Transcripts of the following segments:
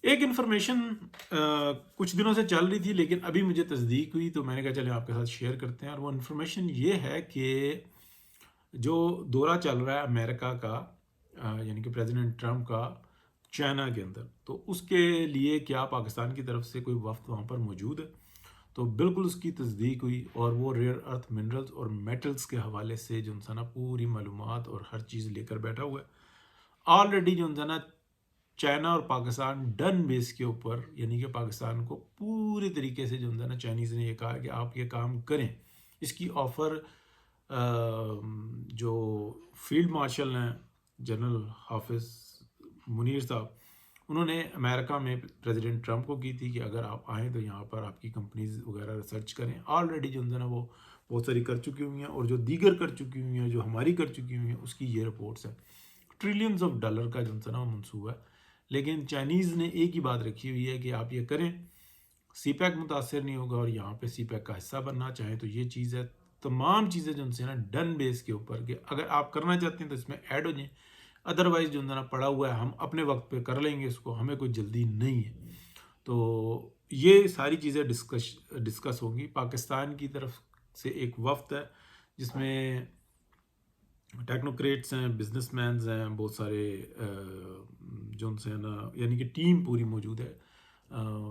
ایک انفارمیشن کچھ دنوں سے چل رہی تھی، لیکن ابھی مجھے تصدیق ہوئی، تو میں نے کہا چلیں آپ کے ساتھ شیئر کرتے ہیں۔ اور وہ انفارمیشن یہ ہے کہ جو دورہ چل رہا ہے امریکہ کا، یعنی کہ پریزیڈنٹ ٹرمپ کا چائنا کے اندر، تو اس کے لیے کیا پاکستان کی طرف سے کوئی وفد وہاں پر موجود ہے؟ تو بالکل اس کی تصدیق ہوئی، اور وہ ریئر ارتھ منرلز اور میٹلز کے حوالے سے جو انسان پوری معلومات اور ہر چیز لے کر بیٹھا ہوا ہے۔ آلریڈی جو انسان چائنا اور پاکستان ڈن بیس کے اوپر، یعنی کہ پاکستان کو پوری طریقے سے جو ہے نا چائنیز نے یہ کہا کہ آپ یہ کام کریں۔ اس کی آفر جو فیلڈ مارشل ہیں جنرل حافظ منیر صاحب، انہوں نے امریکہ میں پریزیڈنٹ ٹرمپ کو کی تھی کہ اگر آپ آئیں تو یہاں پر آپ کی کمپنیز وغیرہ ریسرچ کریں۔ آلریڈی جو ہے نا وہ بہت ساری کر چکی ہوئی ہیں، اور جو دیگر کر چکی ہوئی ہیں، جو ہماری کر چکی ہوئی ہیں، اس کی یہ رپورٹس ہیں۔ ٹریلینز آف ڈالر کا جو ہے نا وہ منصوبہ ہے، لیکن چائنیز نے ایک ہی بات رکھی ہوئی ہے کہ آپ یہ کریں، سی پیک متاثر نہیں ہوگا، اور یہاں پہ سی پیک کا حصہ بننا چاہیں تو یہ چیز ہے۔ تمام چیزیں جو ہے نا ڈن بیس کے اوپر کہ اگر آپ کرنا چاہتے ہیں تو اس میں ایڈ ہو جائیں، ادروائز جو ہے نا پڑا ہوا ہے، ہم اپنے وقت پہ کر لیں گے اس کو، ہمیں کوئی جلدی نہیں ہے۔ تو یہ ساری چیزیں ڈسکس ہوں گی۔ پاکستان کی طرف سے ایک وفد ہے جس میں ٹیکنوکریٹس ہیں، بزنس مینز ہیں، بہت سارے جو ان سے نا یعنی کہ ٹیم پوری موجود ہے۔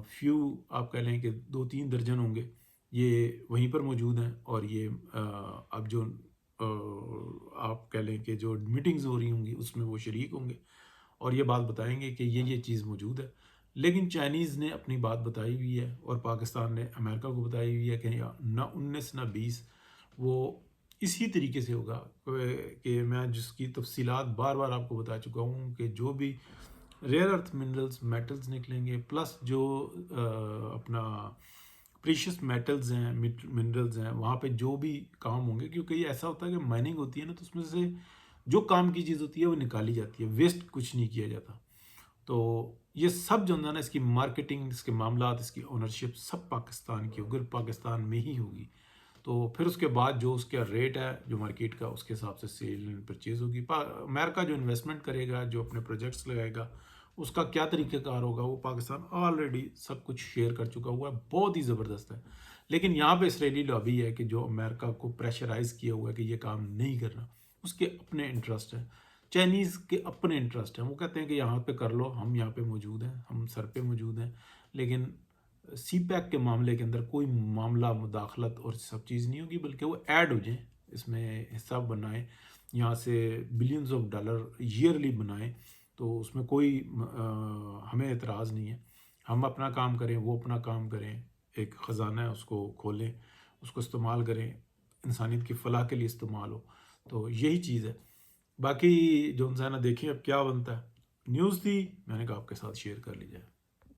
فیو آپ کہہ لیں کہ 2-3 درجن ہوں گے، یہ وہیں پر موجود ہیں، اور یہ اب جو آپ کہہ لیں کہ جو میٹنگز ہو رہی ہوں گی اس میں وہ شریک ہوں گے، اور یہ بات بتائیں گے کہ یہ چیز موجود ہے۔ لیکن چائنیز نے اپنی بات بتائی ہوئی ہے، اور پاکستان نے امریکہ کو بتائی ہوئی ہے کہ نہ 19 نہ 20 وہ اسی طریقے سے ہوگا کہ میں جس کی تفصیلات بار بار آپ کو بتا چکا ہوں کہ جو بھی ریئر ارتھ منرلز میٹلز نکلیں گے، پلس جو اپنا پریشس میٹلز ہیں، منرلز ہیں، وہاں پہ جو بھی کام ہوں گے، کیونکہ یہ ایسا ہوتا ہے کہ مائننگ ہوتی ہے نا، تو اس میں سے جو کام کی چیز ہوتی ہے وہ نکالی جاتی ہے، ویسٹ کچھ نہیں کیا جاتا۔ تو یہ سب جو ہے نا اس کی مارکیٹنگ، اس کے معاملات، اس کی اونرشپ سب پاکستان کی ہوگی، پاکستان میں ہی ہوگی۔ تو پھر اس کے بعد جو اس کا ریٹ ہے جو مارکیٹ کا، اس کے حساب سے سیل اینڈ پرچیز ہوگی۔ امریکہ جو انویسٹمنٹ کرے گا، جو اپنے پروجیکٹس لگائے گا، اس کا کیا طریقہ کار ہوگا، وہ پاکستان آلریڈی سب کچھ شیئر کر چکا ہوا ہے، بہت ہی زبردست ہے۔ لیکن یہاں پہ اسرائیلی لابی ہے کہ جو امریکہ کو پریشرائز کیا ہوا ہے کہ یہ کام نہیں کرنا، اس کے اپنے انٹرسٹ ہیں، چائنیز کے اپنے انٹرسٹ ہیں۔ وہ کہتے ہیں کہ یہاں پہ کر لو، ہم یہاں پہ موجود ہیں، ہم سر پہ موجود ہیں، لیکن سی پیک کے معاملے کے اندر کوئی معاملہ مداخلت اور سب چیز نہیں ہوگی، بلکہ وہ ایڈ ہو جائیں، اس میں حصہ بنائیں، یہاں سے بلینز آف ڈالر ایئرلی بنائیں، تو اس میں کوئی ہمیں اعتراض نہیں ہے۔ ہم اپنا کام کریں، وہ اپنا کام کریں، ایک خزانہ ہے اس کو کھولیں، اس کو استعمال کریں، انسانیت کی فلاح کے لیے استعمال ہو، تو یہی چیز ہے۔ باقی جو انسان دیکھیں اب کیا بنتا ہے۔ نیوز تھی، میں نے کہا آپ کے ساتھ شیئر کر لی جائے۔